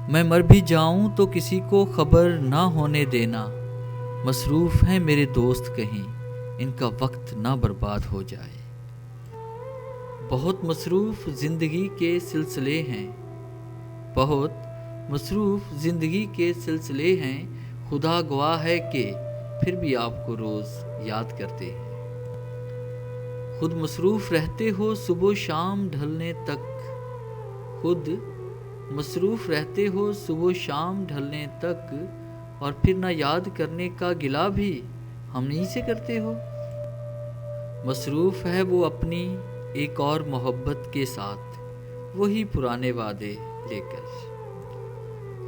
میں مر بھی جاؤں تو کسی کو خبر نہ ہونے دینا، مصروف ہیں میرے دوست کہیں ان کا وقت نہ برباد ہو جائے۔ بہت مصروف زندگی کے سلسلے ہیں، بہت مصروف زندگی کے سلسلے ہیں، خدا گواہ ہے کہ پھر بھی آپ کو روز یاد کرتے ہیں۔ خود مصروف رہتے ہو صبح و شام ڈھلنے تک، خود مصروف رہتے ہو صبح و شام ڈھلنے تک، اور پھر نہ یاد کرنے کا گلہ بھی ہم ہی سے کرتے ہو۔ مصروف ہے وہ اپنی ایک اور محبت کے ساتھ، وہی پرانے وعدے لے کر۔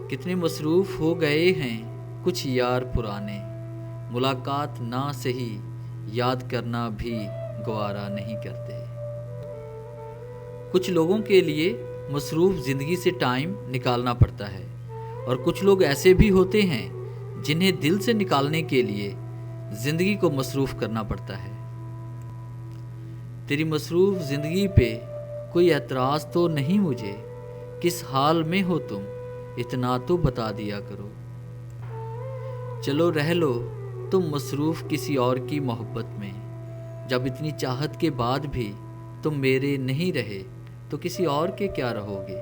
کتنے مصروف ہو گئے ہیں کچھ یار پرانے، ملاقات نہ سہی یاد کرنا بھی گوارا نہیں کرتے۔ کچھ لوگوں کے لیے مصروف زندگی سے ٹائم نکالنا پڑتا ہے، اور کچھ لوگ ایسے بھی ہوتے ہیں جنہیں دل سے نکالنے کے لیے زندگی کو مصروف کرنا پڑتا ہے۔ تیری مصروف زندگی پہ کوئی اعتراض تو نہیں مجھے، کس حال میں ہو تم اتنا تو بتا دیا کرو۔ چلو رہ لو تم مصروف کسی اور کی محبت میں، جب اتنی چاہت کے بعد بھی تم میرے نہیں رہے تو کسی اور کے کیا رہو گے۔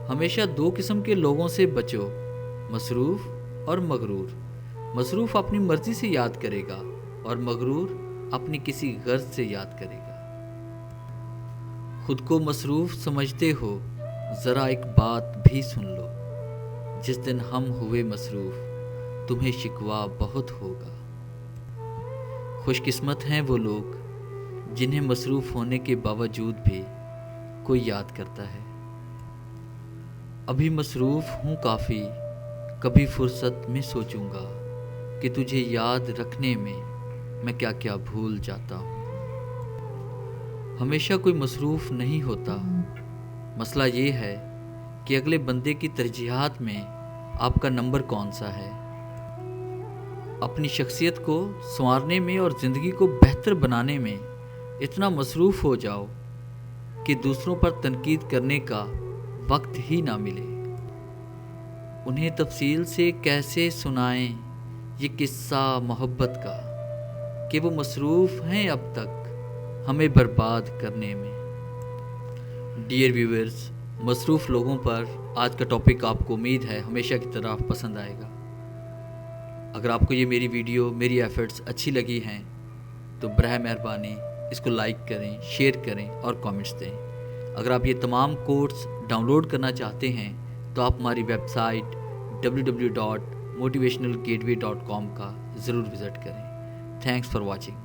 ہمیشہ دو قسم کے لوگوں سے بچو، مصروف اور مغرور۔ مصروف اپنی مرضی سے یاد کرے گا اور مغرور اپنی کسی غرض سے یاد کرے گا۔ خود کو مصروف سمجھتے ہو، ذرا ایک بات بھی سن لو، جس دن ہم ہوئے مصروف تمہیں شکوہ بہت ہوگا۔ خوش قسمت ہیں وہ لوگ جنہیں مصروف ہونے کے باوجود بھی کوئی یاد کرتا ہے۔ ابھی مصروف ہوں کافی، کبھی فرصت میں سوچوں گا کہ تجھے یاد رکھنے میں کیا کیا بھول جاتا ہوں۔ ہمیشہ کوئی مصروف نہیں ہوتا، مسئلہ یہ ہے کہ اگلے بندے کی ترجیحات میں آپ کا نمبر کون سا ہے۔ اپنی شخصیت کو سنوارنے میں اور زندگی کو بہتر بنانے میں اتنا مصروف ہو جاؤ کہ دوسروں پر تنقید کرنے کا وقت ہی نہ ملے۔ انہیں تفصیل سے کیسے سنائیں یہ قصہ محبت کا کہ وہ مصروف ہیں اب تک ہمیں برباد کرنے میں۔ ڈیئر ویورز، مصروف لوگوں پر آج کا ٹاپک آپ کو امید ہے ہمیشہ کی طرح پسند آئے گا۔ اگر آپ کو یہ میری ویڈیو، میری ایفرٹس اچھی لگی ہیں تو براہ مہربانی اس کو لائک کریں، شیئر کریں اور کامنٹس دیں۔ اگر آپ یہ تمام کورس ڈاؤن لوڈ کرنا چاہتے ہیں تو آپ ہماری ویب سائٹ www.motivationalgateway.com کا ضرور وزٹ کریں۔ Thanks for watching.